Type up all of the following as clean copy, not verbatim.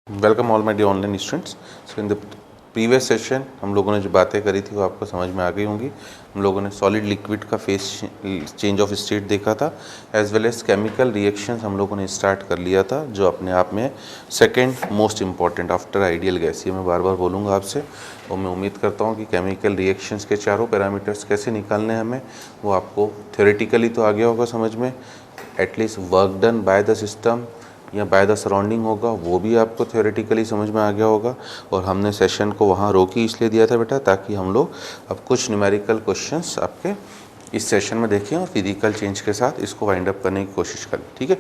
Welcome all my dear online students. So in the previous session हम लोगों ने जो बातें करी थी वो आपको समझ में आ गई होंगी। हम लोगों ने सॉलिड लिक्विड का फेस चेंज ऑफ स्टेट देखा था, as well as chemical reactions हम लोगों ने स्टार्ट कर लिया था, जो अपने आप में second most important after ideal gas. ये मैं बार बार बोलूँगा आपसे, और मैं उम्मीद करता हूँ कि केमिकल रिएक्शंस के चारों पैरामीटर्स कैसे निकालने हैं हमें वो आपको थ्योरेटिकली तो आ गया होगा समझ में। At least work done by the system या बाय द सराउंडिंग होगा वो भी आपको थ्योरेटिकली समझ में आ गया होगा। और हमने सेशन को वहाँ रोक ही इसलिए दिया था बेटा, ताकि हम लोग अब कुछ न्यूमेरिकल क्वेश्चंस आपके इस सेशन में देखें और फिजिकल चेंज के साथ इसको वाइंड अप करने की कोशिश करें। ठीक है,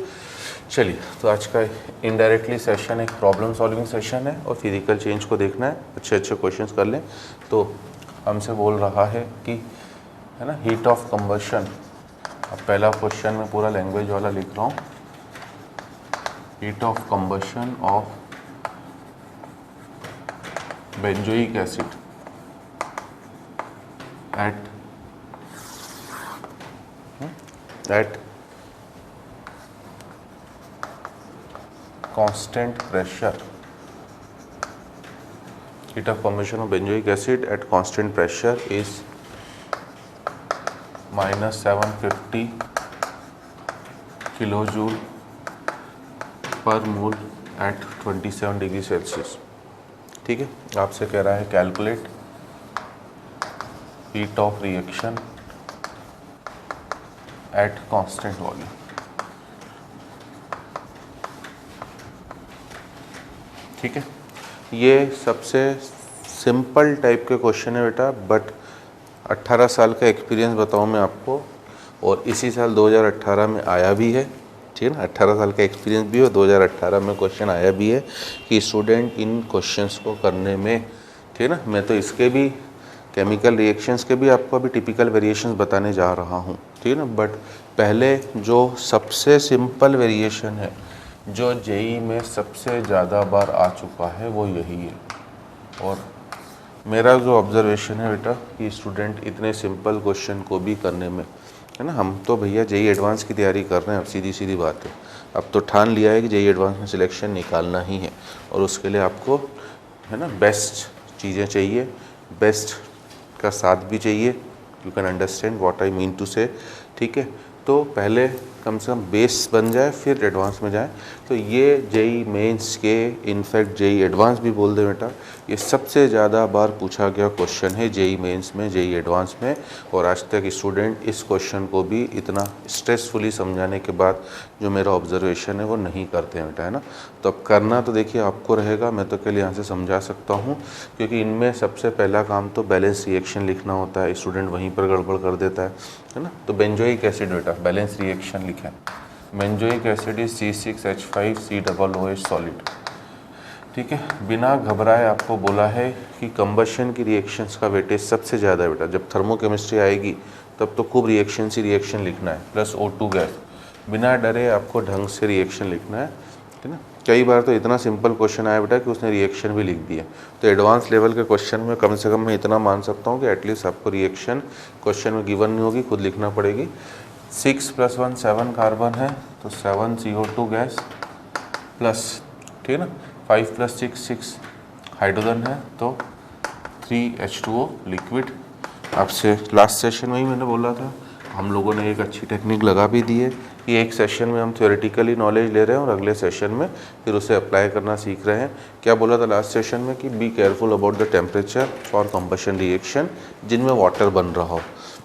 चलिए। तो आज का इनडायरेक्टली सेशन एक प्रॉब्लम सॉल्विंग सेशन है और फिजिकल चेंज को देखना है, अच्छे अच्छे क्वेश्चंस कर लें। तो हमसे बोल रहा है कि है ना, हीट ऑफ कंबशन। अब पहला क्वेश्चन में पूरा लैंग्वेज वाला लिख रहा हूँ। Heat of combustion of benzoic acid at constant pressure. Heat of combustion of benzoic acid at constant pressure is minus 750 kilojoule पर मोल एट 27 डिग्री सेल्सियस। ठीक है, आपसे कह रहा है calculate heat of reaction at constant volume. ठीक है, ये सबसे सिंपल टाइप के क्वेश्चन है बेटा, बट 18 साल का एक्सपीरियंस बताऊँ मैं आपको, और इसी साल 2018 में आया भी है। ठीक है ना, 18 साल का एक्सपीरियंस भी हो, 2018 में क्वेश्चन आया भी है कि स्टूडेंट इन क्वेश्चंस को करने में, ठीक है ना, मैं तो इसके भी केमिकल रिएक्शंस के भी आपको अभी टिपिकल वेरिएशंस बताने जा रहा हूँ। ठीक है ना, बट पहले जो सबसे सिंपल वेरिएशन है जो जेई में सबसे ज़्यादा बार आ चुका है वो यही है। और मेरा जो ऑब्जर्वेशन है बेटा कि स्टूडेंट इतने सिंपल क्वेश्चन को भी करने में, है ना, हम तो भैया जेई एडवांस की तैयारी कर रहे हैं। अब सीधी सीधी बात है, अब तो ठान लिया है कि जेई एडवांस में सिलेक्शन निकालना ही है, और उसके लिए आपको, है ना, बेस्ट चीज़ें चाहिए, बेस्ट का साथ भी चाहिए। You can understand what I mean to say. ठीक है, तो पहले कम से कम बेस बन जाए फिर एडवांस में जाए। तो ये जेई मेंस के, इनफैक्ट जेई एडवांस भी बोल दे बेटा, ये सबसे ज़्यादा बार पूछा गया क्वेश्चन है जेई मेंस में, जेई एडवांस में। और आज तक स्टूडेंट इस क्वेश्चन को भी इतना स्ट्रेसफुली समझाने के बाद जो मेरा ऑब्जर्वेशन है वो नहीं करते हैं बेटा, है ना। तो अब करना तो देखिए आपको रहेगा, मैं तो केवल यहाँ से समझा सकता हूँ, क्योंकि इनमें सबसे पहला काम तो बैलेंस रिएक्शन लिखना होता है। स्टूडेंट वहीं पर गड़बड़ कर देता है ना। तो बेंजोइक एसिड बेटा बैलेंस रिएक्शन लिखें। Benzoic acid is C6H5COOH solid. ठीक है, बिना घबराए आपको बोला है कि कंबशन की रिएक्शंस का वेटेज सबसे ज़्यादा है बेटा। जब थर्मोकेमिस्ट्री आएगी तब तो खूब रिएक्शन ही रिएक्शन लिखना है, प्लस O2 गैस। बिना डरे आपको ढंग से रिएक्शन लिखना है, ठीक है ना। कई बार तो इतना सिंपल क्वेश्चन आया बेटा कि उसने रिएक्शन भी लिख दिया। तो एडवांस लेवल के क्वेश्चन में कम से कम मैं इतना मान सकता हूँ कि एटलीस्ट आपको रिएक्शन क्वेश्चन में गिवन नहीं होगी, खुद लिखना पड़ेगी। 6 + 1 7 कार्बन है, तो 7 CO2 गैस प्लस, ठीक है ना, 5 + 6 6 हाइड्रोजन है, तो 3 H2O लिक्विड। आपसे लास्ट सेशन में ही मैंने बोला था, हम लोगों ने एक अच्छी टेक्निक लगा भी दी है कि एक सेशन में हम थ्योरेटिकली नॉलेज ले रहे हैं और अगले सेशन में फिर उसे अप्लाई करना सीख रहे हैं। क्या बोला था लास्ट सेशन में कि be careful about the temperature for combustion reaction जिनमें वाटर बन रहा हो।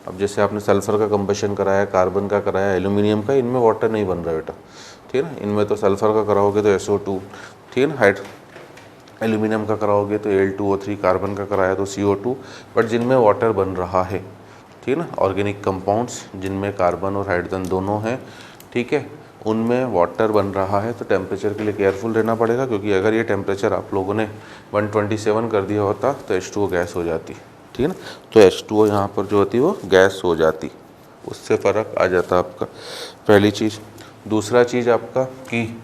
अब जैसे आपने सल्फ़र का कंबशन कराया, कार्बन का कराया, एल्यूमिनियम का, इनमें वाटर नहीं बन रहा बेटा, ठीक है ना। इनमें तो सल्फ़र का कराओगे तो SO2, ठीक है ना, एल्यूमिनियम का कराओगे तो Al2O3, कार्बन का कराया तो CO2। बट जिनमें वाटर बन रहा है, ठीक है ना, ऑर्गेनिक कंपाउंड्स जिनमें कार्बन और हाइड्रोजन दोनों हैं, ठीक है, उनमें वाटर बन रहा है, तो टेम्परेचर के लिए केयरफुल रहना पड़ेगा। क्योंकि अगर ये टेम्परेचर आप लोगों ने 127 कर दिया होता तो H2O गैस हो जाती, ठीक है ना। तो H2O यहाँ पर जो होती वो गैस हो जाती, उससे फ़र्क आ जाता आपका, पहली चीज़। दूसरा चीज़ आपका कि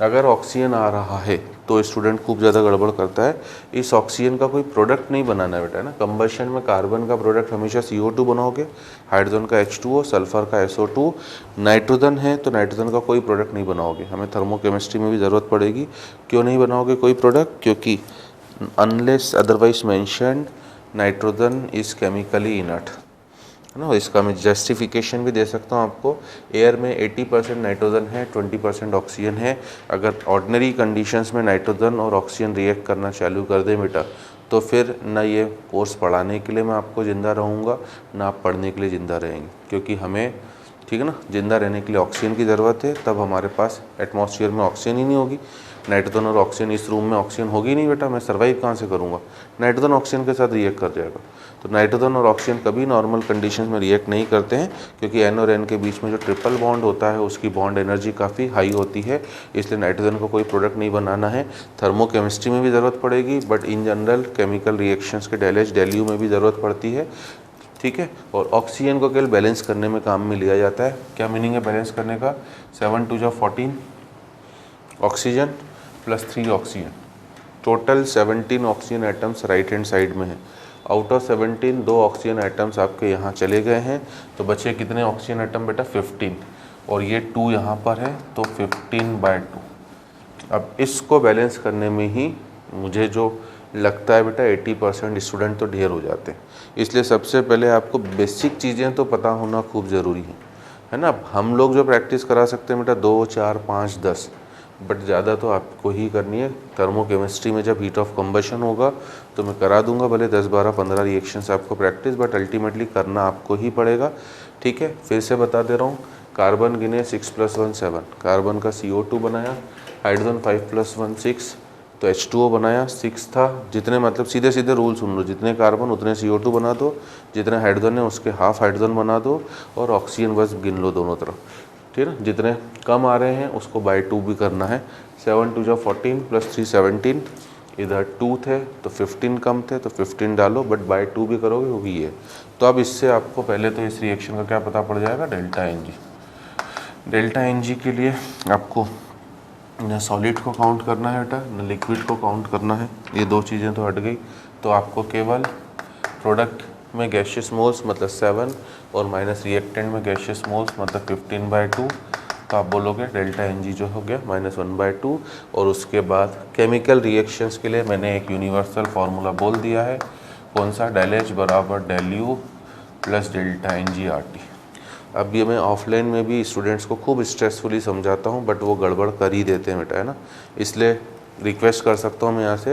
अगर ऑक्सीजन आ रहा है तो स्टूडेंट खूब ज़्यादा गड़बड़ करता है। इस ऑक्सीजन का कोई प्रोडक्ट नहीं बनाना है बेटा, है ना। कंबशन में कार्बन का प्रोडक्ट हमेशा CO2 बनाओगे, हाइड्रोजन का H2O, सल्फर का SO2, नाइट्रोजन है तो नाइट्रोजन का कोई प्रोडक्ट नहीं बनाओगे। हमें थर्मोकेमिस्ट्री में भी ज़रूरत पड़ेगी। क्यों नहीं बनाओगे कोई प्रोडक्ट? क्योंकि unless otherwise mentioned nitrogen is chemically inert, है ना। इसका मैं जस्टिफिकेशन भी दे सकता हूँ आपको। एयर में 80% नाइट्रोजन है, 20% ऑक्सीजन है। अगर ऑर्डिनरी कंडीशंस में नाइट्रोजन और ऑक्सीजन रिएक्ट करना चालू कर दे बेटा, तो फिर ना ये कोर्स पढ़ाने के लिए मैं आपको ज़िंदा रहूँगा, ना आप पढ़ने के लिए ज़िंदा रहेंगे। क्योंकि हमें, ठीक है ना, ज़िंदा रहने के लिए ऑक्सीजन की ज़रूरत है। तब हमारे पास एटमॉस्फेयर में ऑक्सीजन ही नहीं होगी। नाइट्रोजन और ऑक्सीजन, इस रूम में ऑक्सीजन होगी नहीं बेटा, मैं सर्वाइव कहाँ से करूँगा? नाइट्रोजन ऑक्सीजन के साथ रिएक्ट कर जाएगा। तो नाइट्रोजन और ऑक्सीजन कभी नॉर्मल कंडीशंस में रिएक्ट नहीं करते हैं, क्योंकि N और N के बीच में जो ट्रिपल बॉन्ड होता है उसकी बॉन्ड एनर्जी काफ़ी हाई होती है। इसलिए नाइट्रोजन को कोई प्रोडक्ट नहीं बनाना है। थर्मोकेमिस्ट्री में भी ज़रूरत पड़ेगी, but in general chemical reactions के डेल डेल्यू में भी ज़रूरत पड़ती है, ठीक है। और ऑक्सीजन को केवल बैलेंस करने में काम में लिया जाता है। क्या मीनिंग है बैलेंस करने का? 7 2 14 oxygen plus 3 oxygen, total 17 oxygen atoms right hand side में है। आउट ऑफ 17 2 ऑक्सीजन एटम्स आपके यहाँ चले गए हैं, तो बचे कितने ऑक्सीजन एटम बेटा? 15। और ये 2 यहाँ पर है, तो 15/2। अब इसको बैलेंस करने में ही मुझे जो लगता है बेटा 80% स्टूडेंट तो ढेर हो जाते हैं। इसलिए सबसे पहले आपको बेसिक चीज़ें तो पता होना खूब ज़रूरी है ना। हम लोग जो प्रैक्टिस करा सकते हैं बेटा 2 4 5 10, बट ज़्यादा तो आपको ही करनी है। थर्मोकेमिस्ट्री में जब हीट ऑफ कंबशन होगा तो मैं करा दूंगा भले 10 12 15 रिएक्शंस आपको प्रैक्टिस, बट अल्टीमेटली करना आपको ही पड़ेगा, ठीक है। फिर से बता दे रहा हूँ, कार्बन गिने 6 + 1 7, कार्बन का CO2 बनाया, हाइड्रोजन 5 + 1 6, तो H2O बनाया, 6 था। जितने, मतलब सीधे सीधे रूल सुन लो, जितने कार्बन उतने CO2 बना दो, जितने हाइड्रोजन है उसके हाफ हाइड्रोजन बना दो, और ऑक्सीजन बस गिन लो दोनों तरफ, ठीक है। जितने कम आ रहे हैं उसको /2 भी करना है। 7 2 14 + 3 17, इधर 2 थे तो 15 कम थे तो 15 डालो, बट /2 भी करोगे वो भी है। तो अब इससे आपको पहले तो इस रिएक्शन का क्या पता पड़ जाएगा? ΔNg। ΔNg के लिए आपको न सॉलिड को काउंट करना है बेटा, न लिक्विड को काउंट करना है। ये दो चीज़ें तो हट गई। तो आपको केवल प्रोडक्ट में गैशियस मोल्स मतलब 7 और माइनस रिएक्टेंट में गैशियस मोल्स मतलब 15/2, तो आप बोलोगे ΔNg जो हो गया -1/2। और उसके बाद केमिकल रिएक्शंस के लिए मैंने एक यूनिवर्सल फार्मूला बोल दिया है, कौन सा? ΔH = ΔU + ΔNgRT। अब ये मैं ऑफलाइन में भी स्टूडेंट्स को खूब स्ट्रेसफुली समझाता हूँ, बट वो गड़बड़ कर ही देते हैं बेटा, है ना। इसलिए रिक्वेस्ट कर सकता हूँ मैं यहाँ से,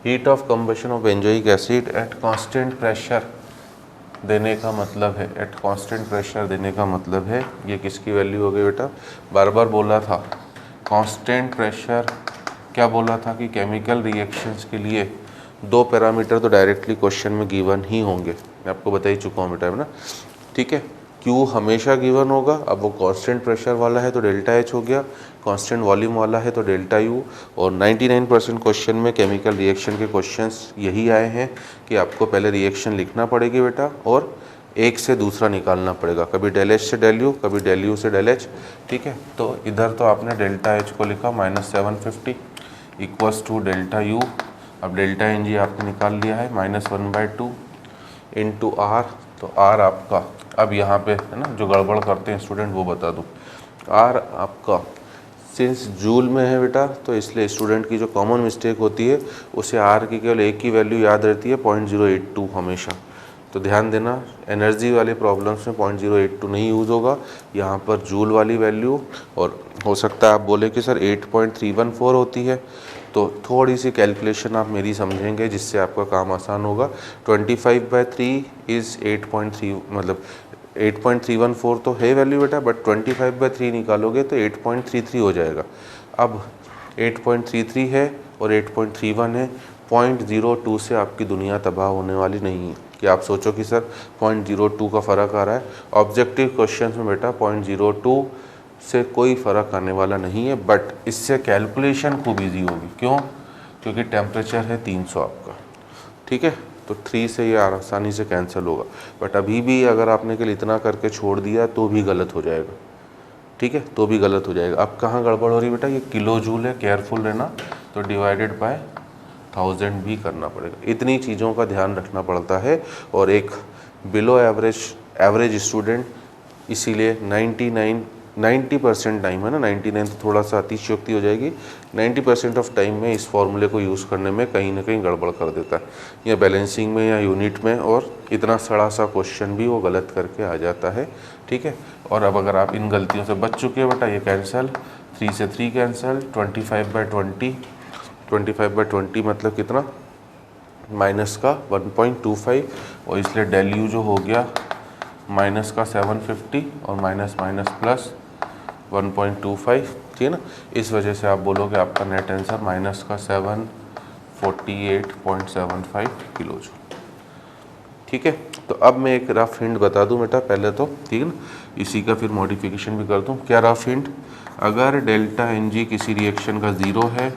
heat of combustion of benzoic acid eight constant pressure देने का मतलब है, एट कांस्टेंट प्रेशर देने का मतलब है, ये किसकी वैल्यू हो गई बेटा? बार बार बोला था कांस्टेंट प्रेशर, क्या बोला था कि केमिकल रिएक्शंस के लिए 2 पैरामीटर तो डायरेक्टली क्वेश्चन में गिवन ही होंगे, मैं आपको बता ही चुका हूँ बेटा, है ना, ठीक है। Q हमेशा गिवन होगा। अब वो कांस्टेंट प्रेशर वाला है तो ΔH हो गया, कांस्टेंट वॉल्यूम वाला है तो ΔU। और 99% क्वेश्चन में केमिकल रिएक्शन के क्वेश्चंस यही आए हैं कि आपको पहले रिएक्शन लिखना पड़ेगी बेटा, और एक से दूसरा निकालना पड़ेगा, कभी ΔH से ΔU, कभी ΔU से ΔH, ठीक है। तो इधर तो आपने ΔH को लिखा -750 = ΔU। अब ΔNg आपने निकाल लिया है -1/2 × R, तो R आपका, अब यहाँ पे है ना जो गड़बड़ करते हैं स्टूडेंट वो बता दूँ, R आपका सिंस जूल में है बेटा, तो इसलिए स्टूडेंट की जो कॉमन मिस्टेक होती है उसे R की केवल एक ही वैल्यू याद रहती है 0.082 हमेशा। तो ध्यान देना, एनर्जी वाले प्रॉब्लम्स में 0.082 नहीं यूज़ होगा, यहाँ पर जूल वाली वैल्यू। और हो सकता है आप बोले कि सर 8.314 होती है, तो थोड़ी सी कैलकुलेशन आप मेरी समझेंगे जिससे आपका काम आसान होगा। 25/3 इज़ 8.3, मतलब 8.314 तो है वैल्यू बेटा, बट 25/3 निकालोगे तो 8.33 हो जाएगा। अब 8.33 है और 8.31 है, 0.02 से आपकी दुनिया तबाह होने वाली नहीं है कि आप सोचो कि सर 0.02 का फ़र्क आ रहा है। ऑब्जेक्टिव क्वेश्चन में बेटा 0.02 से कोई फ़र्क आने वाला नहीं है, बट इससे कैलकुलेशन खूब इजी होगी। क्यों? क्योंकि टेम्परेचर है 300 आपका, ठीक है, तो 3 से ये आसानी से कैंसिल होगा। बट अभी भी अगर आपने केवल इतना करके छोड़ दिया तो भी गलत हो जाएगा, ठीक है, तो भी गलत हो जाएगा। अब कहाँ गड़बड़ हो रही बेटा? ये किलो जूल है, केयरफुल रहना। तो तो डिवाइडेड बाय 1000 भी करना पड़ेगा। इतनी चीज़ों का ध्यान रखना पड़ता है। और एक बिलो एवरेज स्टूडेंट, इसीलिए 90% टाइम है ना, 99 तो थोड़ा सा अतिशयोक्ति हो जाएगी, 90% ऑफ टाइम में इस फॉर्मूले को यूज़ करने में कहीं ना कहीं गड़बड़ कर देता है, या बैलेंसिंग में या यूनिट में, और इतना सड़ा सा क्वेश्चन भी वो गलत करके आ जाता है। ठीक है। और अब अगर आप इन गलतियों से बच चुके हैं बेटा, ये कैंसिल, 3 से 3 कैंसिल, 25/20 मतलब कितना, माइनस का 1.25, और इसलिए डेल यू जो हो गया माइनस का 750 और माइनस माइनस प्लस 1.25, ठीक है ना। इस वजह से आप बोलोगे आपका नेट आंसर माइनस का 748.75 किलो जूल। ठीक है। तो अब मैं एक रफ हिंट बता दूं बेटा पहले तो, ठीक है ना, इसी का फिर मॉडिफिकेशन भी कर दूं। क्या रफ हिंट, अगर डेल्टा एन जी किसी रिएक्शन का 0 है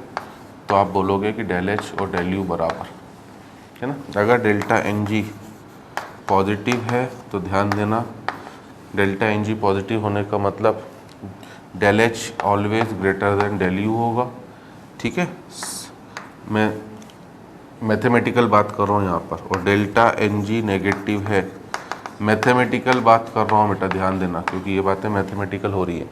तो आप बोलोगे कि डेल एच और डेल यू बराबर है ना। अगर डेल्टा एन जी पॉजिटिव है तो ध्यान देना, डेल्टा एन जी पॉजिटिव होने का मतलब del H always greater than del U होगा। ठीक है। मैं मैथमेटिकल बात कर रहा हूँ यहाँ पर, और डेल्टा एन जी नेगेटिव है, मैथमेटिकल बात कर रहा हूँ बेटा, ध्यान देना, क्योंकि ये बातें मैथमेटिकल हो रही है।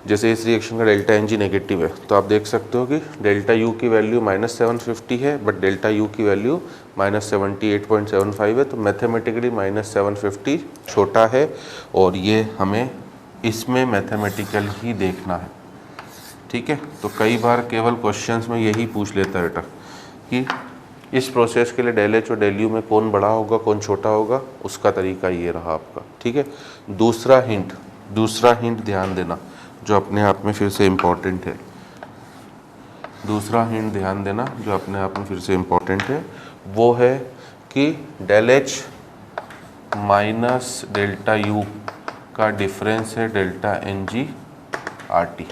जैसे इस रिएक्शन का डेल्टा एन जी नेगेटिव है तो आप देख सकते हो कि डेल्टा यू की वैल्यू -750 है, बट डेल्टा यू की वैल्यू -78.75 है, तो मैथमेटिकली -750 छोटा है, और ये हमें इसमें मैथमेटिकल ही देखना है। ठीक है। तो कई बार केवल क्वेश्चंस में यही पूछ लेता है बेटा कि इस प्रोसेस के लिए डेल एच और डेल यू में कौन बड़ा होगा कौन छोटा होगा, उसका तरीका ये रहा आपका। ठीक है। दूसरा हिंट ध्यान देना जो अपने आप में फिर से इम्पॉर्टेंट है, दूसरा हिंट ध्यान देना जो अपने आप में फिर से इम्पॉर्टेंट है, वो है कि del H minus delta U का डिफरेंस है delta N G R T.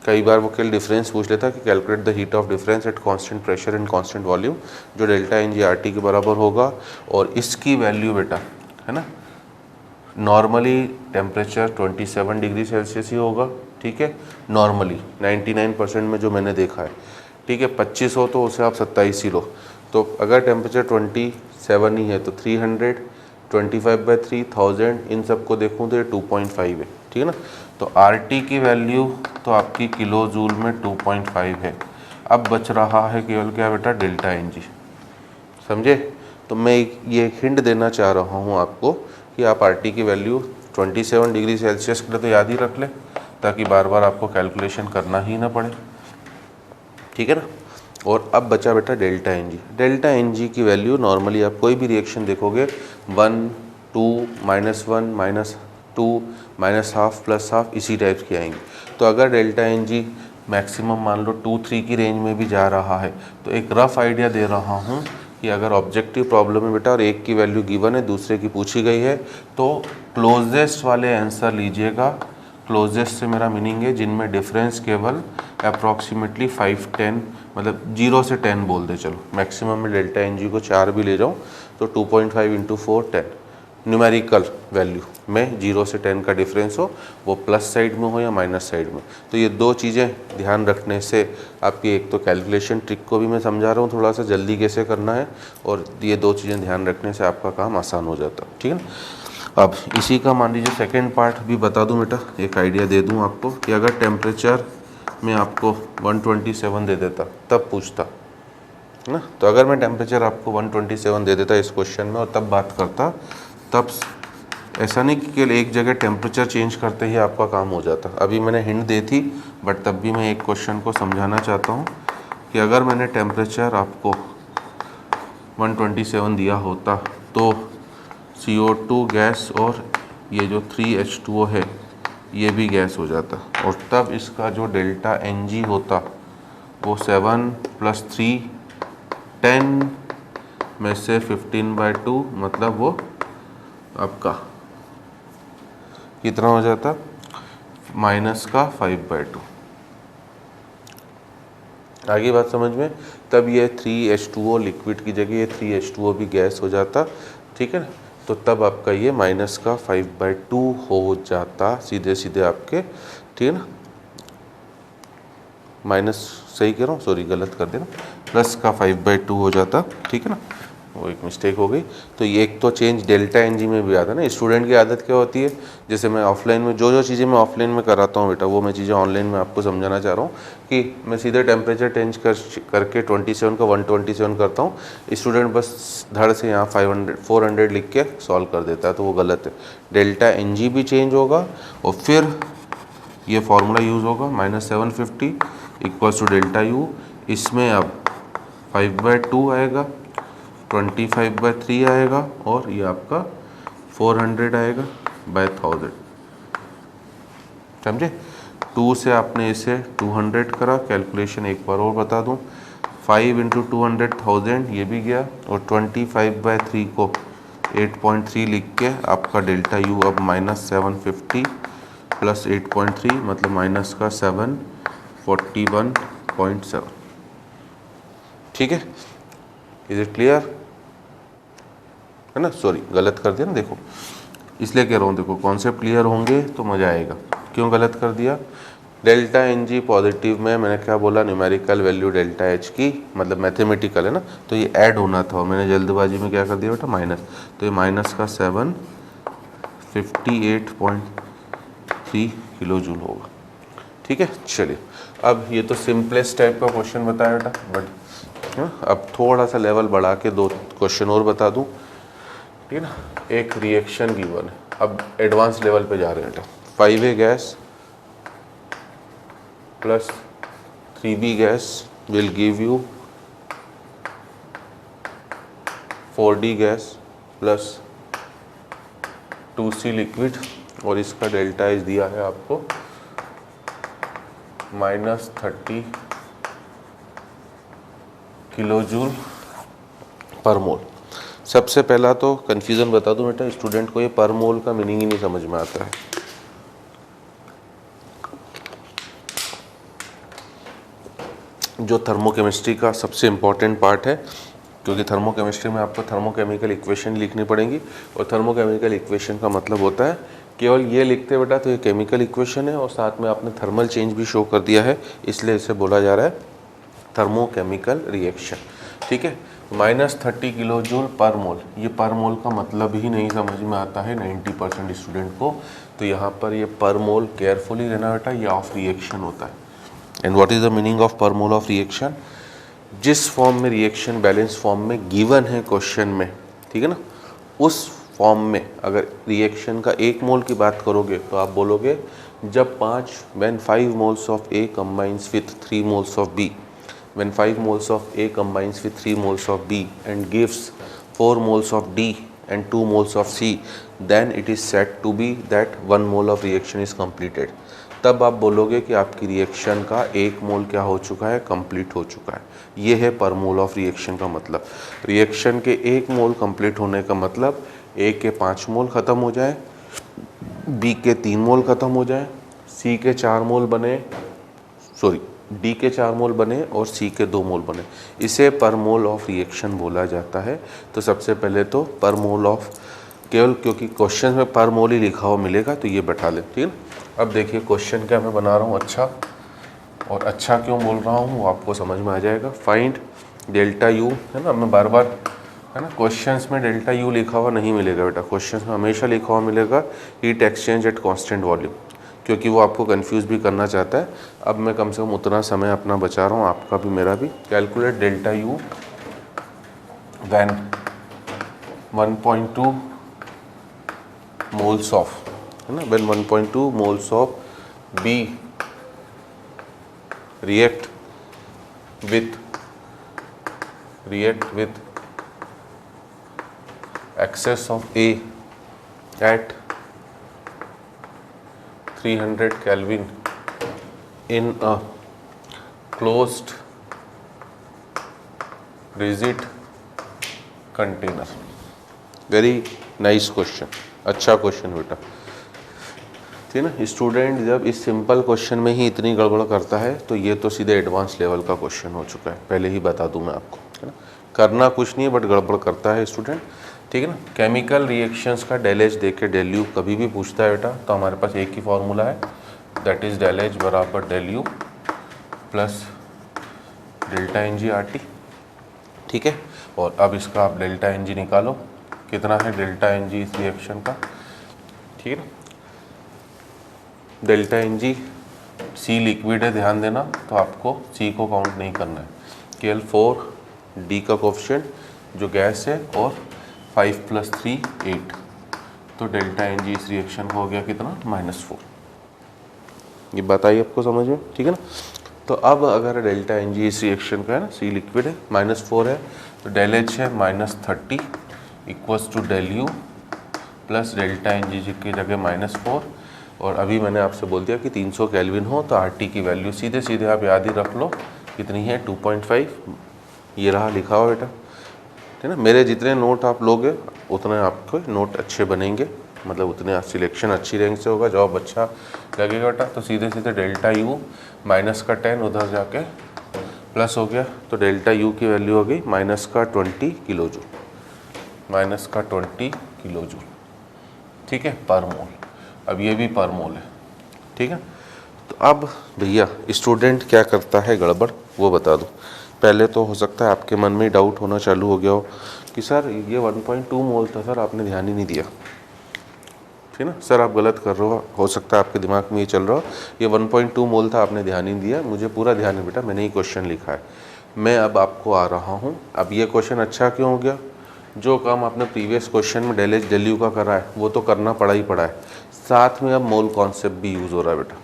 कई बार वो केवल डिफरेंस पूछ लेता कि calculate the heat of difference at constant pressure and constant volume, जो delta N G R T के बराबर होगा, और इसकी वैल्यू बेटा है ना, नॉर्मली टेम्परेचर 27 डिग्री सेल्सियस ही होगा। ठीक है। नॉर्मली 99% में जो मैंने देखा है। ठीक है। 25 हो तो उसे आप 27 ही लो। तो अगर टेम्परेचर 27 ही है तो 300, 25/3 1000, इन सबको देखूँ तो ये 2.5 है। ठीक है ना। तो आर टी की वैल्यू तो आपकी किलो जूल में 2.5 है। अब बच रहा है केवल क्या बेटा, डेल्टा एन जी। समझे। तो मैं ये हिंट देना चाह रहा हूँ आपको कि आप आर टी की वैल्यू 27 डिग्री सेल्सियस के लिए तो याद ही रख लें, ताकि बार बार आपको कैलकुलेशन करना ही ना पड़े। ठीक है ना। और अब बचा बेटा delta N G. Delta N G की वैल्यू नॉर्मली आप कोई भी रिएक्शन देखोगे 1, 2, -1, -2, -½ +½ इसी टाइप की आएंगी। तो अगर डेल्टा एन जी मैक्सिमम मान लो 2, 3 की रेंज में भी जा रहा है, तो एक रफ आइडिया दे रहा हूँ कि अगर ऑब्जेक्टिव प्रॉब्लम है बेटा और एक की वैल्यू गिवन है दूसरे की पूछी गई है, तो क्लोजेस्ट वाले आंसर लीजिएगा। क्लोजेस्ट से मेरा मीनिंग है जिनमें डिफरेंस केवल अप्रॉक्सीमेटली 5-10, मतलब 0 से 10 बोल दे चलो, मैक्सिमम में डेल्टा एन जी को 4 भी ले जाऊँ तो 2.5 × 4 10 न्यूमेरिकल वैल्यू में 0 से 10 का डिफरेंस हो, वो प्लस साइड में हो या माइनस साइड में। तो ये दो चीज़ें ध्यान रखने से आपकी एक तो कैलकुलेशन ट्रिक को भी मैं समझा रहा हूँ थोड़ा सा जल्दी कैसे करना है, और ये दो चीज़ें ध्यान रखने से आपका काम आसान हो जाता है। ठीक है ना। अब इसी का मान लीजिए सेकेंड पार्ट भी बता दूं बेटा, एक आइडिया दे दूं आपको कि अगर टेम्परेचर में आपको 127 दे देता तब पूछता है ना। तो अगर मैं टेम्परेचर आपको 127 दे देता इस क्वेश्चन में और तब बात करता, तब ऐसा नहीं कि केवल एक जगह टेम्परेचर चेंज करते ही आपका काम हो जाता। अभी मैंने हिंट दी थी, बट तब भी मैं एक क्वेश्चन को समझाना चाहता हूँ कि अगर मैंने टेम्परेचर आपको 127 दिया होता तो CO2 गैस और ये जो 3H2O है ये भी गैस हो जाता, और तब इसका जो डेल्टा एन जी होता वो 7 + 3 10 में से 15/2, मतलब वो आपका कितना हो जाता, -5/2। आगे बात समझ में। तब ये 3H2O लिक्विड की जगह ये 3H2O भी गैस हो जाता। ठीक है ना। तो तब आपका ये -5/2 हो जाता सीधे सीधे आपके। ठीक है ना। माइनस, सही कह रहा हूँ, सॉरी गलत कर देना, प्लस का 5/2 हो जाता, ठीक है ना, वो एक मिस्टेक हो गई। तो ये एक तो चेंज डेल्टा एन जी में भी आता है ना। स्टूडेंट की आदत क्या होती है, जैसे मैं ऑफलाइन में जो चीज़ें मैं ऑफलाइन में कराता हूँ बेटा, वो मैं चीज़ें ऑनलाइन में आपको समझाना चाह रहा हूँ कि मैं सीधे टेम्परेचर चेंज करके 27 का 127 करता हूँ, स्टूडेंट बस धड़ से यहाँ 400 लिख के सॉल्व कर देता है, तो वो गलत है। डेल्टा एन जी भी चेंज होगा और फिर ये फार्मूला यूज़ होगा, -750 इक्वल्स टू डेल्टा यू, इसमें अब 5/2 आएगा, 25/3 आएगा और ये आपका 400 आएगा बाय 1000, समझे। 2 से आपने इसे 200 करा, कैलकुलेशन एक बार और बता दूं, 5 × 200 1000 ये भी गया, और 25/3 को 8.3 लिख के आपका डेल्टा यू अब -750 प्लस 8.3 मतलब माइनस का 741.7, ठीक है। इज इट क्लियर, है ना, सॉरी गलत कर दिया ना, देखो इसलिए कह रहा हूँ, देखो कॉन्सेप्ट क्लियर होंगे तो मज़ा आएगा। क्यों गलत कर दिया, डेल्टा एन जी पॉजिटिव में मैंने क्या बोला, न्यूमेरिकल वैल्यू डेल्टा एच की, मतलब मैथमेटिकल है ना, तो ये ऐड होना था और मैंने जल्दबाजी में क्या कर दिया बेटा, माइनस, तो ये माइनस का 758.3 किलो जूल होगा, ठीक है। चलिए अब ये तो सिंपलेस्ट टाइप का क्वेश्चन बताया बेटा, बट अब थोड़ा सा लेवल बढ़ा के 2 क्वेश्चन और बता दूं, ठीक है ना। एक रिएक्शन गिवन है, अब एडवांस लेवल पे जा रहे हैं बेटा। 5A gas plus 3B gas will give you 4D gas plus 2C liquid, और इसका डेल्टा एच दिया है आपको -30 किलो जूल पर मोल। सबसे पहला तो कन्फ्यूज़न बता दूं बेटा, स्टूडेंट को ये पर मोल का मीनिंग ही नहीं समझ में आता है। जो थर्मोकेमिस्ट्री का सबसे इम्पॉर्टेंट पार्ट है, क्योंकि थर्मोकेमिस्ट्री में आपको थर्मोकेमिकल इक्वेशन लिखनी पड़ेंगी, और थर्मोकेमिकल इक्वेशन का मतलब होता है केवल ये लिखते बेटा तो ये केमिकल इक्वेशन है, और साथ में आपने थर्मल चेंज भी शो कर दिया है, इसलिए इसे बोला जा रहा है थर्मोकेमिकल रिएक्शन, ठीक है। -30 किलो जूल पर मोल, ये पर मोल का मतलब ही नहीं समझ में आता है 90% स्टूडेंट को, तो यहाँ पर ये पर मोल केयरफुली रहना बेटा, ये ऑफ रिएक्शन होता है। And what is the meaning of पर मोल ऑफ रिएक्शन, जिस फॉर्म में रिएक्शन बैलेंस फॉर्म में गिवन है क्वेश्चन में, ठीक है ना, उस फॉर्म में अगर रिएक्शन का 1 मोल की बात करोगे तो आप बोलोगे जब 5 moles of A combines with 3 moles of B, when 5 moles of A combines with 3 moles of B and gives 4 moles of D and 2 moles of C, then it is said to be that 1 mole of reaction is completed। तब आप बोलोगे कि आपकी reaction का 1 मोल क्या हो चुका है, कंप्लीट हो चुका है। ये है पर मोल ऑफ रिएक्शन का मतलब। रिएक्शन के 1 मोल कंप्लीट होने का मतलब A के 5 मोल ख़त्म हो जाए, B के 3 मोल ख़त्म हो जाए, C के 4 मोल बने, सॉरी D के 4 मोल बने और C के 2 मोल बने, इसे पर मोल ऑफ रिएक्शन बोला जाता है। तो सबसे पहले तो पर मोल ऑफ, केवल क्योंकि क्वेश्चन में पर मोल ही लिखा हुआ मिलेगा तो ये बैठा लें, ठीक है। अब देखिए क्वेश्चन क्या मैं बना रहा हूँ, अच्छा, और अच्छा क्यों बोल रहा हूँ वो आपको समझ में आ जाएगा। फाइंड डेल्टा यू, है ना, मैं बार बार, है ना, क्वेश्चंस में डेल्टा यू लिखा हुआ नहीं मिलेगा बेटा, क्वेश्चंस में हमेशा लिखा हुआ मिलेगा heat exchange at constant volume, क्योंकि वो आपको कंफ्यूज भी करना चाहता है। अब मैं कम से कम उतना समय अपना बचा रहा हूँ, आपका भी मेरा भी। Calculate delta U when 1.2 moles of, है ना, when 1.2 moles of B react with excess of A at 300 Kelvin in a closed rigid container। Very nice question, अच्छा क्वेश्चन बेटा, ठीक है ना। स्टूडेंट जब इस सिंपल क्वेश्चन में ही इतनी गड़बड़ करता है तो ये तो सीधे एडवांस लेवल का क्वेश्चन हो चुका है, पहले ही बता दूं मैं आपको, है ना। करना कुछ नहीं है बट गड़बड़ करता है स्टूडेंट, ठीक है ना। केमिकल रिएक्शंस का डेल एच दे के डेल यू कभी भी पूछता है बेटा, तो हमारे पास एक ही फॉर्मूला है, दैट इज़ डेल एच बराबर del U plus delta N G R T, ठीक है। और अब इसका आप डेल्टा एन जी निकालो, कितना है डेल्टा एन जी इस रिएक्शन का, ठीक है ना। डेल्टा एन जी, सी लिक्विड है ध्यान देना, तो आपको सी को काउंट नहीं करना है, केवल 4 डी का कोफिशिएंट जो गैस है और 5 + 3 8, तो डेल्टा एन जी इस रिएक्शन का हो गया कितना -4। ये बात आई आपको समझ में, ठीक है ना। तो अब अगर डेल्टा एन जी इस रिएक्शन का है ना, सी लिक्विड है -4 है, तो डेल एच है -30 equals to del U plus delta N G की जगह -4। और अभी मैंने आपसे बोल दिया कि 300 केल्विन हो तो आर टी की वैल्यू सीधे सीधे आप याद ही रख लो, कितनी है 2.5, ये रहा लिखा हुआ बेटा, ठीक है ना। मेरे जितने नोट आप लोगे उतने आपके नोट अच्छे बनेंगे, मतलब उतने सिलेक्शन अच्छी रैंक से होगा, जॉब अच्छा लगेगा बेटा। तो सीधे सीधे डेल्टा यू माइनस का 10 उधर जाके प्लस हो गया, तो डेल्टा यू की वैल्यू हो गई -20 किलो जूल, -20 किलो जूल, ठीक है, पर मोल। अब ये भी पर मोल है, ठीक है। तो अब भैया स्टूडेंट क्या करता है गड़बड़, वो बता दो। पहले तो हो सकता है आपके मन में डाउट होना चालू हो गया हो कि सर ये 1.2 मोल था सर, आपने ध्यान ही नहीं दिया, ठीक है ना। सर आप गलत कर रहे हो सकता है आपके दिमाग में ये चल रहा हो, ये 1.2 मोल था आपने ध्यान ही नहीं दिया। मुझे पूरा ध्यान है बेटा, मैंने ही क्वेश्चन लिखा है, मैं अब आपको आ रहा हूँ। अब ये क्वेश्चन अच्छा क्यों हो गया, जो काम आपने प्रीवियस क्वेश्चन में डेल एच डेल यू का करा है वो तो करना पड़ा ही पड़ा है, साथ में अब मोल कॉन्सेप्ट भी यूज़ हो रहा है बेटा,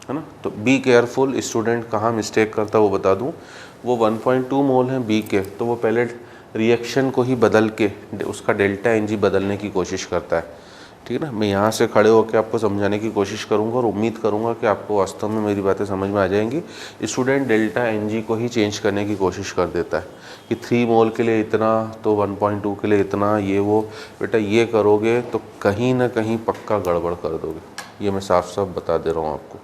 है ना। तो बी केयरफुल, स्टूडेंट कहाँ मिस्टेक करता है वो बता दूँ। वो 1.2 मोल हैं बी के, तो वो पहले रिएक्शन को ही बदल के उसका डेल्टा एन जी बदलने की कोशिश करता है, ठीक है ना। मैं यहाँ से खड़े होकर आपको समझाने की कोशिश करूँगा और उम्मीद करूँगा कि आपको वास्तव में मेरी बातें समझ में आ जाएंगी। स्टूडेंट डेल्टा एन जी को ही चेंज करने की कोशिश कर देता है कि 3 मोल के लिए इतना तो 1.2 के लिए इतना, ये वो। बेटा ये करोगे तो कहीं ना कहीं पक्का गड़बड़ कर दोगे, ये मैं साफ साफ बता दे रहा हूँ आपको।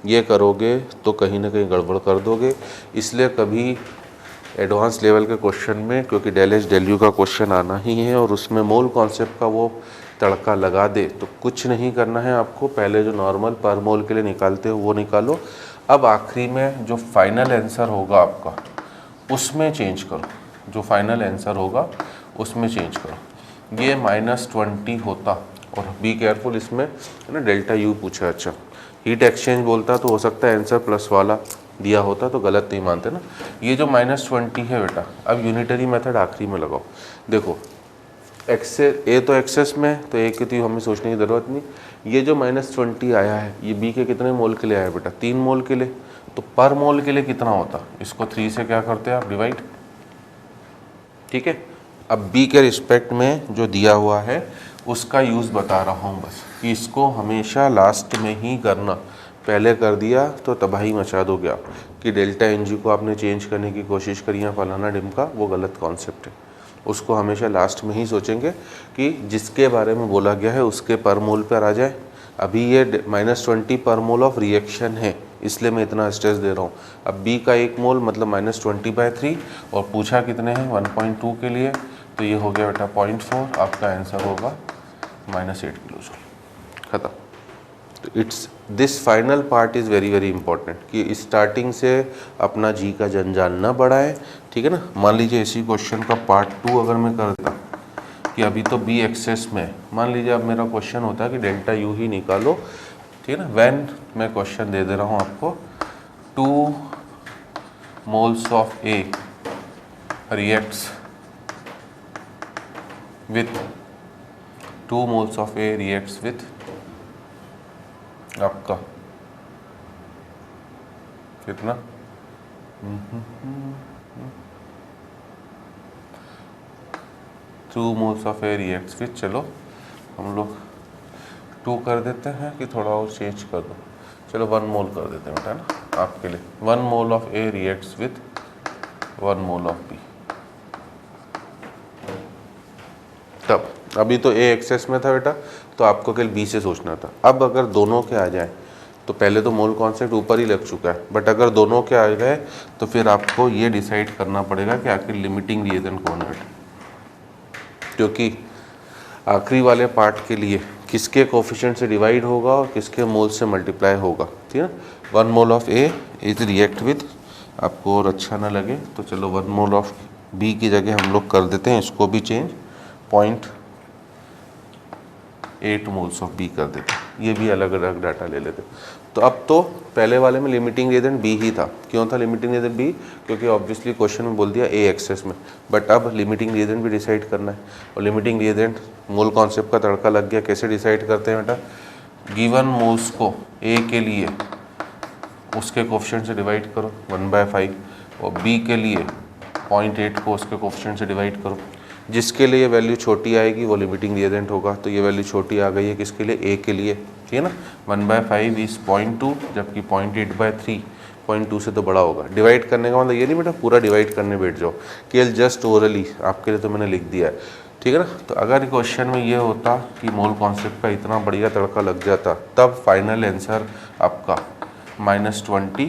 ये करोगे तो कहीं ना कहीं गड़बड़ कर दोगे। इसलिए कभी एडवांस लेवल के क्वेश्चन में, क्योंकि डेल एच डेल यू का क्वेश्चन आना ही है और उसमें मोल कॉन्सेप्ट का वो तड़का लगा दे, तो कुछ नहीं करना है आपको, पहले जो नॉर्मल पर मोल के लिए निकालते हो वो निकालो। अब आखिरी में जो फाइनल आंसर होगा आपका उसमें चेंज करो, जो फाइनल आंसर होगा उसमें चेंज करो। ये -20 होता, और बी केयरफुल इसमें है ना, डेल्टा यू पूछा, अच्छा हीट एक्सचेंज बोलता तो हो सकता है आंसर प्लस वाला दिया होता, तो गलत नहीं मानते ना। ये जो -20 है बेटा, अब यूनिटरी मेथड आखिरी में लगाओ। देखो एक्सेस ए तो एक्सेस में, तो ए की तो हमें सोचने की ज़रूरत नहीं। ये जो -20 आया है ये बी के कितने मोल के लिए आया बेटा, 3 मोल के लिए, तो पर मोल के लिए कितना होता, इसको 3 से क्या करते हैं आप डिवाइड, ठीक है। अब बी के रिस्पेक्ट में जो दिया हुआ है उसका यूज़ बता रहा हूँ बस, कि इसको हमेशा लास्ट में ही करना, पहले कर दिया तो तबाही मचा दोगे आप, कि डेल्टा एन जी को आपने चेंज करने की कोशिश करी या फलाना डिमका, वो गलत कॉन्सेप्ट है। उसको हमेशा लास्ट में ही सोचेंगे कि जिसके बारे में बोला गया है उसके पर मोल पर आ जाए। अभी ये -20 पर मोल ऑफ रिएक्शन है, इसलिए मैं इतना स्ट्रेस दे रहा हूँ। अब बी का 1 मोल मतलब -20/3, और पूछा कितने हैं 1.2 के लिए, तो ये हो गया बेटा 0.4, आपका आंसर होगा -8 किलो जूल, खत्म। तो it's this final part is very very important, कि स्टार्टिंग से अपना जी का जंजाल ना बढ़ाए, ठीक है ना। मान लीजिए इसी क्वेश्चन का पार्ट 2 अगर मैं कर देता, कि अभी तो बी एक्सेस में, मान लीजिए अब मेरा क्वेश्चन होता है कि डेल्टा यू ही निकालो, ठीक है ना। व्हेन मैं क्वेश्चन दे रहा हूँ आपको, 2 moles of A reacts with 2 moles of A reacts with आपका कितना 2 moles of A reacts with, चलो हम लोग 2 कर देते हैं कि थोड़ा और चेंज कर दो, चलो 1 मोल कर देते हैं बेटा ना आपके लिए। 1 mole of A reacts with 1 mole of B. तब अभी तो ए एक्सेस में था बेटा, तो आपको केवल बी से सोचना था। अब अगर दोनों के आ जाए, तो पहले तो मोल कॉन्सेप्ट ऊपर ही लग चुका है, बट अगर दोनों के आ गए तो फिर आपको ये डिसाइड करना पड़ेगा कि आखिर लिमिटिंग रिएजेंट कौन है, क्योंकि आखिरी वाले पार्ट के लिए किसके कोफिशिएंट से डिवाइड होगा और किसके मोल से मल्टीप्लाई होगा, ठीक है। 1 mole of A is react with, आपको और अच्छा ना लगे तो चलो 1 मोल ऑफ बी की जगह हम लोग कर देते हैं इसको भी चेंज, 0.8 मोल्स ऑफ बी कर देते हैं, ये भी अलग अलग डाटा ले लेते हैं। तो अब तो पहले वाले में लिमिटिंग रिएजेंट बी ही था। क्यों था लिमिटिंग रिएजेंट बी? क्योंकि ऑब्वियसली क्वेश्चन में बोल दिया ए एक्सेस में, बट अब लिमिटिंग रिएजेंट भी डिसाइड करना है। और लिमिटिंग रिएजेंट मोल कॉन्सेप्ट का तड़का लग गया। कैसे डिसाइड करते हैं बेटा? गिवन मोल्स को ए के लिए उसके कोफिशिएंट से डिवाइड करो 1/5 और बी के लिए 0.8 को उसके कोफिशिएंट से डिवाइड करो। जिसके लिए वैल्यू छोटी आएगी वो लिमिटिंग रिएजेंट होगा। तो ये वैल्यू छोटी आ गई है किसके लिए? ए के लिए, ठीक है ना। 1/5 इज 0.2, जबकि 0.8/3 0.2 से तो बड़ा होगा। डिवाइड करने का मतलब ये नहीं बेटा पूरा डिवाइड करने बैठ जाओ, केवल जस्ट ओरली आपके लिए तो मैंने लिख दिया है, ठीक है ना। तो अगर क्वेश्चन में ये होता कि मोल कॉन्सेप्ट का इतना बढ़िया तड़का लग जाता तब फाइनल आंसर आपका -20,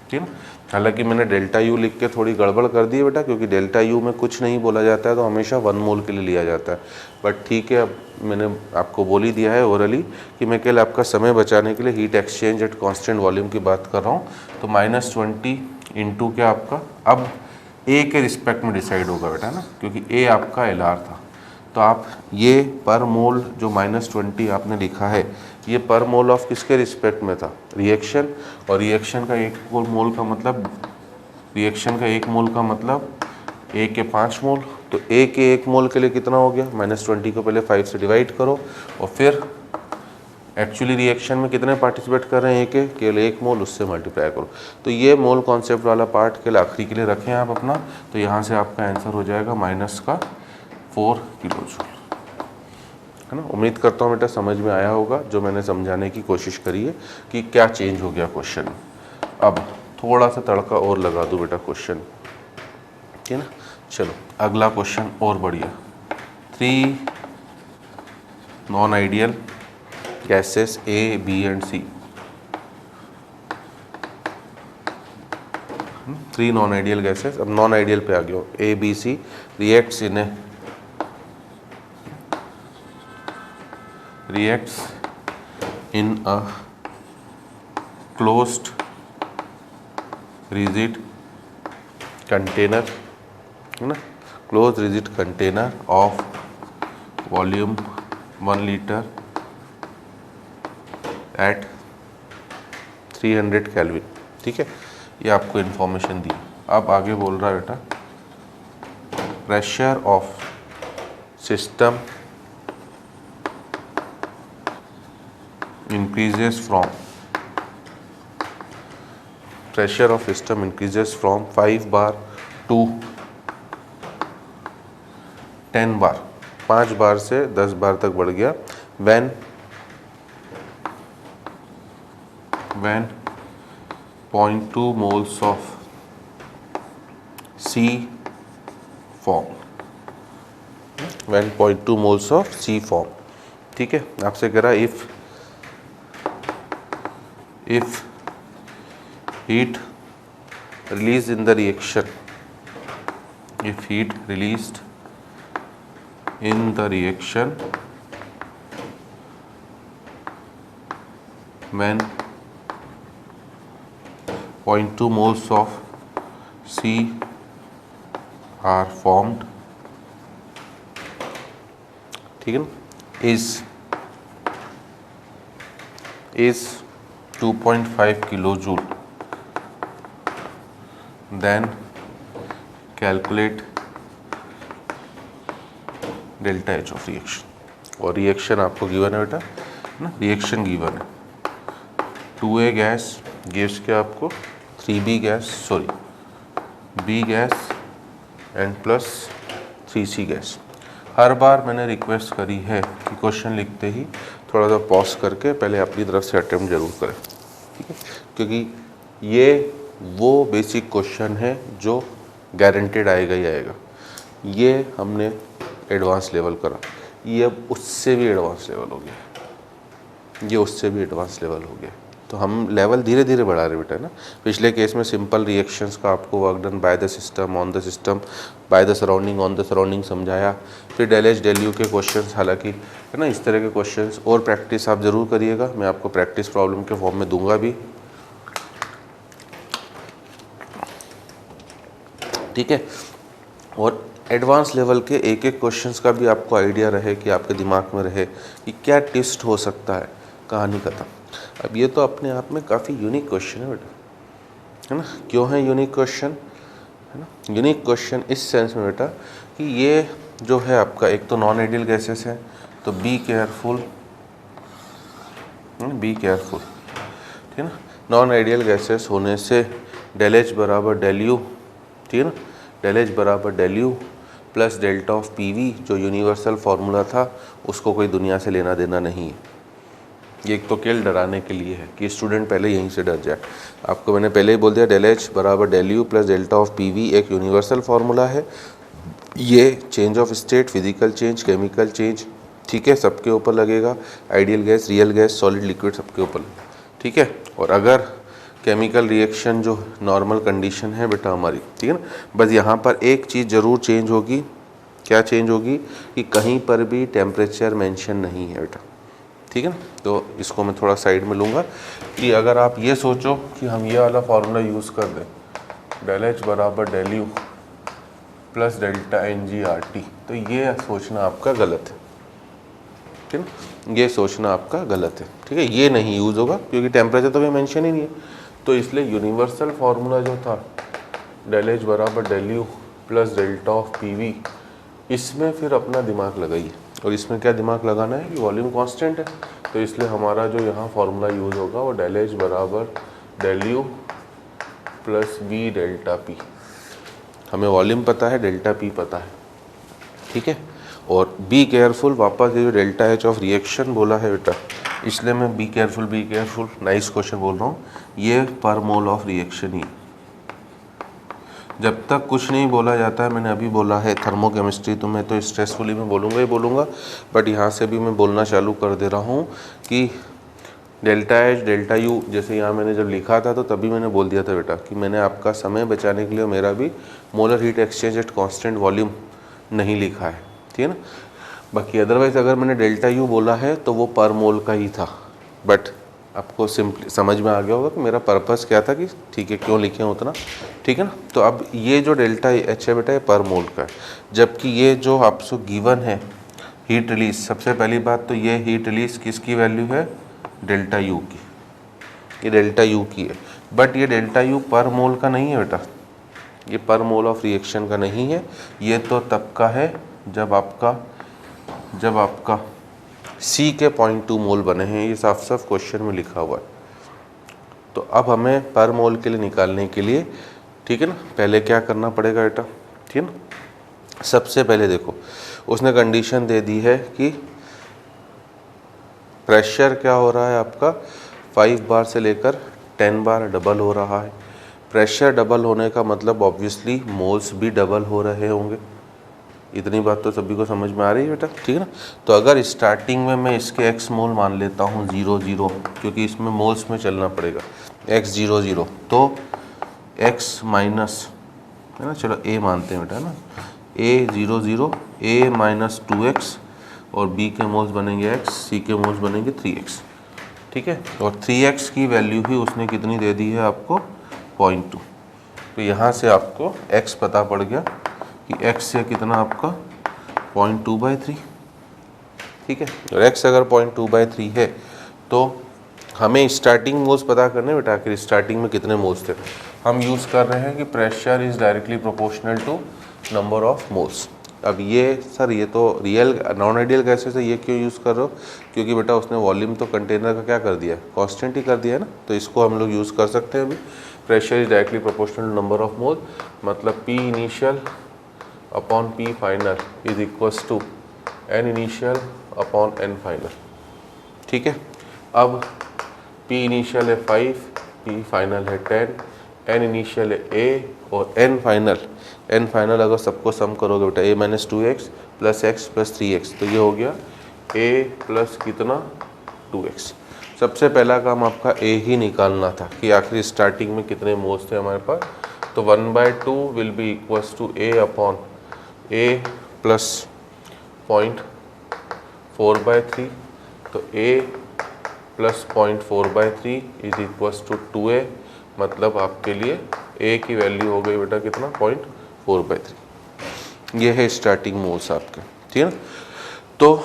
ठीक है ना। हालांकि मैंने डेल्टा यू लिख के थोड़ी गड़बड़ कर दी है बेटा, क्योंकि डेल्टा यू में कुछ नहीं बोला जाता है तो हमेशा 1 मोल के लिए लिया जाता है। बट ठीक है, अब मैंने आपको बोल ही दिया है ओरली कि मैं केवल आपका समय बचाने के लिए heat exchange at constant volume की बात कर रहा हूँ। तो -20 इंटू क्या आपका अब ए के रिस्पेक्ट में डिसाइड होगा बेटा ना, क्योंकि ए आपका एलआर था। तो आप ये पर मोल जो -20 आपने लिखा है ये पर मोल ऑफ किसके रिस्पेक्ट में था? रिएक्शन। और रिएक्शन का 1 मोल का मतलब ए के 5 मोल। तो ए के 1 मोल के लिए कितना हो गया? -20 को पहले 5 से डिवाइड करो और फिर एक्चुअली रिएक्शन में कितने पार्टिसिपेट कर रहे हैं? ए के केवल 1 मोल, उससे मल्टीप्लाई करो। तो ये मोल कॉन्सेप्ट वाला पार्ट के लिए आखिरी के लिए रखें आप अपना। तो यहाँ से आपका आंसर हो जाएगा -4 किलो जूल, है ना। उम्मीद करता हूँ बेटा समझ में आया होगा जो मैंने समझाने की कोशिश करी है कि क्या चेंज हो गया क्वेश्चन में। अब थोड़ा सा तड़का और लगा दूँ बेटा क्वेश्चन, ठीक है ना। चलो अगला क्वेश्चन और बढ़िया। 3 non ideal gases A, B and C. 3 non ideal gases, अब नॉन आइडियल पे आ गया हो। A, B, C reacts in a closed rigid container, है ना, closed rigid container of volume 1 liter at 300 kelvin, ठीक है। ये आपको इन्फॉर्मेशन दी। अब आगे बोल रहा है बेटा pressure of system increases from 5 bar to 10 बार, 5 बार से 10 बार तक बढ़ गया। when 0.2 moles of C form, 0.2 moles of C form, ठीक है। आपसे कह रहा if heat released in the reaction, when 0.2 moles of C are formed, ठीक है ना, is 2.5 kilojoule, then calculate delta H of reaction. और रिएक्शन आपको गिवन है बेटा ना, रिएक्शन गिवन है 2A गैस गिव्स के आपको 3B gas and plus 3C gas. हर बार मैंने रिक्वेस्ट करी है कि क्वेश्चन लिखते ही थोड़ा सा पॉज करके पहले अपनी तरफ से अटेम्प्ट जरूर करें, ठीक है, क्योंकि ये वो बेसिक क्वेश्चन है जो गारंटेड आएगा ही आएगा। ये हमने एडवांस लेवल करा, ये अब उससे भी एडवांस लेवल हो गया, ये उससे भी एडवांस लेवल हो गया, तो हम लेवल धीरे धीरे बढ़ा रहे बेटा, है ना। पिछले केस में सिंपल रिएक्शंस का आपको work done by the system, on the system, by the surrounding, on the surrounding समझाया। फिर डेल एच डेल यू के क्वेश्चंस, हालांकि है ना इस तरह के क्वेश्चंस, और प्रैक्टिस आप ज़रूर करिएगा। मैं आपको प्रैक्टिस प्रॉब्लम के फॉर्म में दूंगा भी, ठीक है। और एडवांस लेवल के एक एक क्वेश्चंस का भी आपको आइडिया रहे, कि आपके दिमाग में रहे कि क्या ट्विस्ट हो सकता है, कहानी खत्म। अब ये तो अपने आप में काफ़ी यूनिक क्वेश्चन है बेटा, है ना। क्यों है यूनिक क्वेश्चन, है ना। यूनिक क्वेश्चन इस सेंस में बेटा कि ये जो है आपका, एक तो नॉन आइडियल गैसेस है, तो बी केयरफुल, ठीक है ना। नॉन आइडियल गैसेस होने से डेल एच बराबर डेल यू, ठीक है ना, डेल एच बराबर del U plus delta of P V, जो यूनिवर्सल फार्मूला था, उसको कोई दुनिया से लेना देना नहीं है। ये एक तो केवल डराने के लिए है कि स्टूडेंट पहले यहीं से डर जाए। आपको मैंने पहले ही बोल दिया, डेल एच बराबर del U plus delta of P V एक यूनिवर्सल फार्मूला है। ये change of state, physical change, chemical change, ठीक है, सबके ऊपर लगेगा। Ideal gas, real gas, solid, liquid, सबके ऊपर, ठीक है। और अगर केमिकल रिएक्शन जो नॉर्मल कंडीशन है बेटा हमारी, ठीक है ना, बस यहाँ पर एक चीज़ ज़रूर चेंज होगी। क्या चेंज होगी कि कहीं पर भी टेम्परेचर मेंशन नहीं है बेटा, ठीक है ना। तो इसको मैं थोड़ा साइड में लूँगा कि अगर आप ये सोचो कि हम ये वाला फार्मूला यूज़ कर दें, डेल एच बराबर del U plus delta N G R T, तो ये सोचना आपका गलत है, ठीक है ना। ये सोचना आपका गलत है, ठीक है। ये नहीं यूज़ होगा क्योंकि टेम्परेचर तो भी मेंशन ही नहीं है। तो इसलिए यूनिवर्सल फार्मूला जो था डेल एच बराबर del U plus delta of P V, इसमें फिर अपना दिमाग लगाइए। और इसमें क्या दिमाग लगाना है कि वॉल्यूम कांस्टेंट है, तो इसलिए हमारा जो यहाँ फार्मूला यूज़ होगा वो डेल एच बराबर del U plus B delta P. हमें वॉल्यूम पता है, डेल्टा पी पता है, ठीक है। और बी केयरफुल, वापस ये जो डेल्टा एच ऑफ रिएक्शन बोला है बेटा, इसलिए मैं बी केयरफुल नाइस क्वेश्चन बोल रहा हूँ। ये पर मोल ऑफ रिएक्शन ही, जब तक कुछ नहीं बोला जाता है, मैंने अभी बोला है थर्मोकेमिस्ट्री, तो मैं तो स्ट्रेसफुली मैं बोलूँगा ही बोलूँगा, बट यहाँ से भी मैं बोलना चालू कर दे रहा हूँ कि डेल्टा एच डेल्टा यू, जैसे यहाँ मैंने जब लिखा था तो तभी मैंने बोल दिया था बेटा कि मैंने आपका समय बचाने के लिए मेरा भी molar heat exchange at constant volume नहीं लिखा है, ठीक है ना। बाकी अदरवाइज़ अगर मैंने डेल्टा यू बोला है तो वो पर मोल का ही था, बट आपको सिंपली समझ में आ गया होगा कि मेरा पर्पस क्या था, कि ठीक है क्यों लिखे हैं उतना, ठीक है ना। तो अब ये जो डेल्टा एच है बेटा ये पर मोल का है, जबकि ये जो आपको गिवन है हीट रिलीज, सबसे पहली बात तो ये हीट रिलीज किसकी वैल्यू है, डेल्टा यू की, ये डेल्टा यू की है। बट ये डेल्टा यू पर मोल का नहीं है बेटा, ये पर मोल ऑफ रिएक्शन का नहीं है। ये तो तब का है जब आपका C के 0.2 मोल बने हैं, ये साफ साफ क्वेश्चन में लिखा हुआ है। तो अब हमें पर मोल के लिए निकालने के लिए, ठीक है ना, पहले क्या करना पड़ेगा बेटा, ठीक है ना। सबसे पहले देखो उसने कंडीशन दे दी है कि प्रेशर क्या हो रहा है आपका 5 बार से लेकर 10 बार डबल हो रहा है। प्रेशर डबल होने का मतलब ऑब्वियसली मोल्स भी डबल हो रहे होंगे। इतनी बात तो सभी को समझ में आ रही है बेटा, ठीक है ना। तो अगर स्टार्टिंग में मैं इसके x मोल मान लेता हूँ 0 क्योंकि इसमें मोल्स में चलना पड़ेगा, x 0 तो x माइनस, है ना, चलो a मानते हैं बेटा, है ना, a 0 a माइनस 2x, और b के मोल्स बनेंगे x, c के मोल्स बनेंगे 3x, ठीक है। और 3x की वैल्यू ही उसने कितनी दे दी है आपको 0.2। तो यहाँ से आपको x पता पड़ गया कि x से कितना आपका 0.2/3, ठीक है। और x अगर 0.2/3 है तो हमें स्टार्टिंग मोल्स पता करने बेटा, आखिर स्टार्टिंग में कितने मोल्स थे। हम यूज़ कर रहे हैं कि pressure is directly proportional to number of moles. अब ये सर ये तो रियल नॉन आइडियल गैसेस है, ये क्यों यूज़ कर रहे हो, क्योंकि बेटा उसने वॉल्यूम तो कंटेनर का क्या कर दिया है, कांस्टेंट ही कर दिया है ना, तो इसको हम लोग यूज़ कर सकते हैं अभी। Pressure is directly proportional to number of mole, मतलब P initial upon P final is equals to N initial upon N final, ठीक है। अब P इनिशियल है 5, P फाइनल है 10, N इनिशियल है A और N फाइनल अगर सबको सम करोगे बेटा A minus 2x plus x plus 3x, तो ये हो गया A प्लस कितना 2x। सबसे पहला काम आपका ए ही निकालना था कि आखिर स्टार्टिंग में कितने मोल्स थे हमारे पास। तो 1/2 will be equals to A upon A plus 0.4/3। तो A plus 0.4/3 is equals to 2a, मतलब आपके लिए ए की वैल्यू हो गई बेटा कितना 0.4/3। ये है स्टार्टिंग मोल्स आपके, ठीक है ना। तो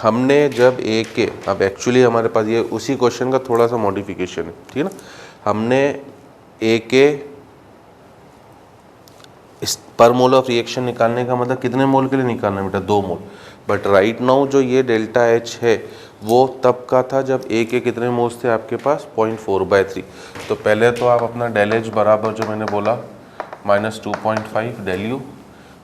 हमने जब ए के, अब एक्चुअली हमारे पास ये उसी क्वेश्चन का थोड़ा सा मॉडिफिकेशन है, ठीक है ना। हमने ए के इस पर मोल ऑफ रिएक्शन निकालने का मतलब कितने मोल के लिए निकालना है बेटा 2 मोल। बट राइट नाउ जो ये डेल्टा एच है वो तब का था जब ए के कितने मोल्स थे आपके पास 0.4/3। तो पहले तो आप अपना डेल एच बराबर जो मैंने बोला -2.5 del U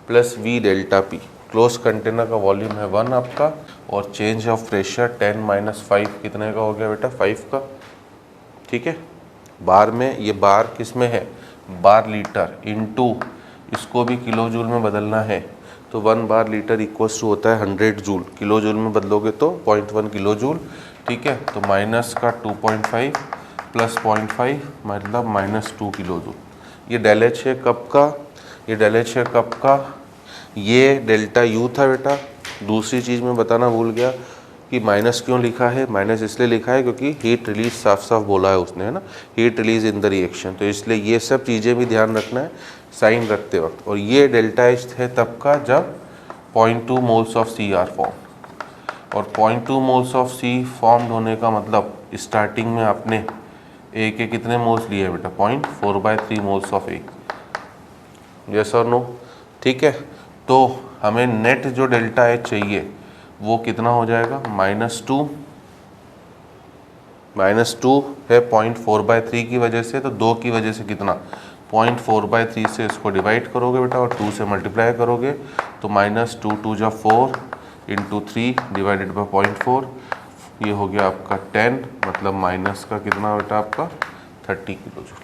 plus V delta P, close container का वॉल्यूम है 1 आपका, और चेंज ऑफ प्रेशर 10 - 5 कितने का हो गया बेटा 5 का, ठीक है। बार में, ये बार किस में है, बार लीटर इनटू इसको भी किलो जूल में बदलना है। तो 1 बार लीटर इक्वल्स टू होता है 100 जूल, किलो जूल में बदलोगे तो 0.1 किलो जूल, ठीक है। तो माइनस का 2.5 प्लस 0.5 मतलब -2 किलो जूल। ये डेल एच है कब का, ये डेल एच है कब का, ये डेल्टा यू था बेटा। दूसरी चीज़ मैं बताना भूल गया कि माइनस क्यों लिखा है, माइनस इसलिए लिखा है क्योंकि हीट रिलीज साफ साफ बोला है उसने, है ना, heat release in the reaction. तो इसलिए ये सब चीज़ें भी ध्यान रखना है साइन रखते वक्त। और ये डेल्टा एच है तब का जब 0.2 moles of C R form, और 0.2 मोल्स ऑफ सी फॉर्म्ड होने का मतलब स्टार्टिंग में आपने ए के कितने मोल्स लिए बेटा 0.4/3 मोल्स ऑफ ए, यस और नो, ठीक है। तो हमें नेट जो डेल्टा एच चाहिए वो कितना हो जाएगा -2 है 0.4/3 की वजह से, तो 2 की वजह से कितना 0.4/3 से इसको डिवाइड करोगे बेटा और 2 से मल्टीप्लाई करोगे तो -2 2 जा 4 इंटू 3 डिवाइडेड बाई 0.4, ये हो गया आपका 10, मतलब माइनस का कितना बेटा आपका 30 kilo joule.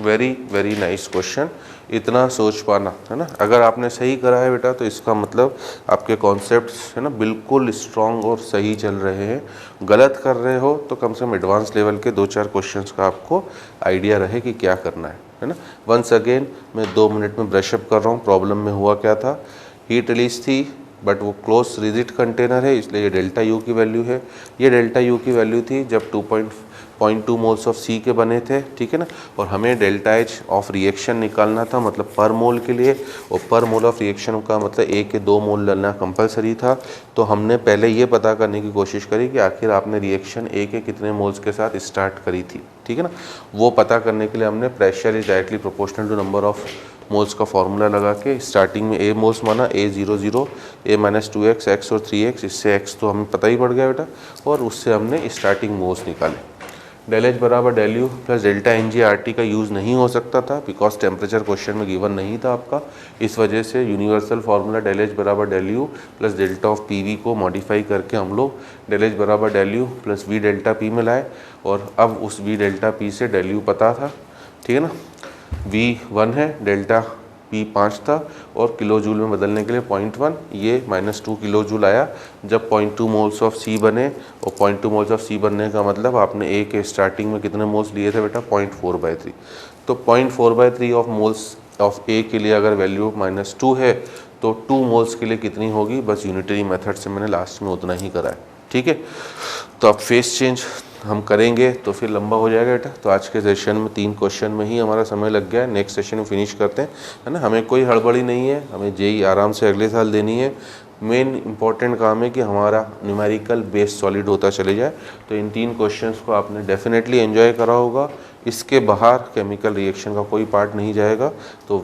Very very nice question, इतना सोच पाना, है ना। अगर आपने सही करा है बेटा तो इसका मतलब आपके कॉन्सेप्ट्स है ना बिल्कुल स्ट्रॉन्ग और सही चल रहे हैं। गलत कर रहे हो तो कम से कम एडवांस लेवल के 2-4 क्वेश्चंस का आपको आइडिया रहे कि क्या करना है ना। वंस अगेन मैं 2 मिनट में ब्रशअप कर रहा हूँ। प्रॉब्लम में हुआ क्या था, हीट रिलीज थी बट वो क्लोज रिजिड कंटेनर है, इसलिए ये डेल्टा यू की वैल्यू है। ये डेल्टा यू की वैल्यू थी जब 2.2 मोल्स ऑफ सी के बने थे, ठीक है ना। और हमें डेल्टा एच ऑफ रिएक्शन निकालना था, मतलब पर मोल के लिए, और पर मोल ऑफ रिएक्शन का मतलब ए के 2 मोल लेना कंपलसरी था। तो हमने पहले ये पता करने की कोशिश करी कि आखिर आपने रिएक्शन ए के कितने मोल्स के साथ स्टार्ट करी थी, ठीक है ना। वो पता करने के लिए हमने pressure is directly proportional to number of moles का फॉर्मूला लगा के स्टार्टिंग में ए मोल्स माना, A00, A - 2x, x और 3x, इससे x तो हमें पता ही पड़ गया बेटा, और उससे हमने स्टार्टिंग मोल्स निकाले। डेल एच बराबर del U plus delta N G R T का यूज़ नहीं हो सकता था बिकॉज टेम्परेचर क्वेश्चन में गिवन नहीं था आपका। इस वजह से यूनिवर्सल फार्मूला डेल एच बराबर del U plus delta of P V को मॉडिफाई करके हम लोग डेल एच बराबर del U plus V delta P में लाए, और अब उस वी डेल्टा पी से डेल यू पता था, ठीक है ना। वी 1 है, डेल्टा पी 5 था, और किलो जूल में बदलने के लिए 0.1, ये -2 किलो जूल आया जब 0.2 मोल्स ऑफ सी बने। और 0.2 मोल्स ऑफ सी बनने का मतलब आपने ए के स्टार्टिंग में कितने मोल्स लिए थे बेटा 0.4/3। तो 0.4/3 ऑफ मोल्स ऑफ ए के लिए अगर वैल्यू -2 है तो 2 मोल्स के लिए कितनी होगी, बस यूनिटरी मेथड से मैंने लास्ट में उतना ही करा है, ठीक है। तो अब फेस चेंज हम करेंगे तो फिर लंबा हो जाएगा बेटा। तो आज के सेशन में 3 क्वेश्चन में ही हमारा समय लग गया है, नेक्स्ट सेशन में फिनिश करते हैं, है ना। हमें कोई हड़बड़ी नहीं है, हमें जेई आराम से अगले साल देनी है। मेन इंपॉर्टेंट काम है कि हमारा न्यूमेरिकल बेस सॉलिड होता चले जाए। तो इन 3 क्वेश्चंस को आपने डेफिनेटली एंजॉय करा होगा, इसके बाहर केमिकल रिएक्शन का कोई पार्ट नहीं जाएगा। तो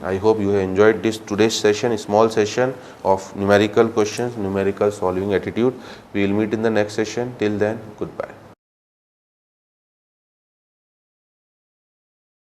I hope you have enjoyed this today's session, small session of numerical questions, numerical solving attitude. We will meet in the next session, till then good bye.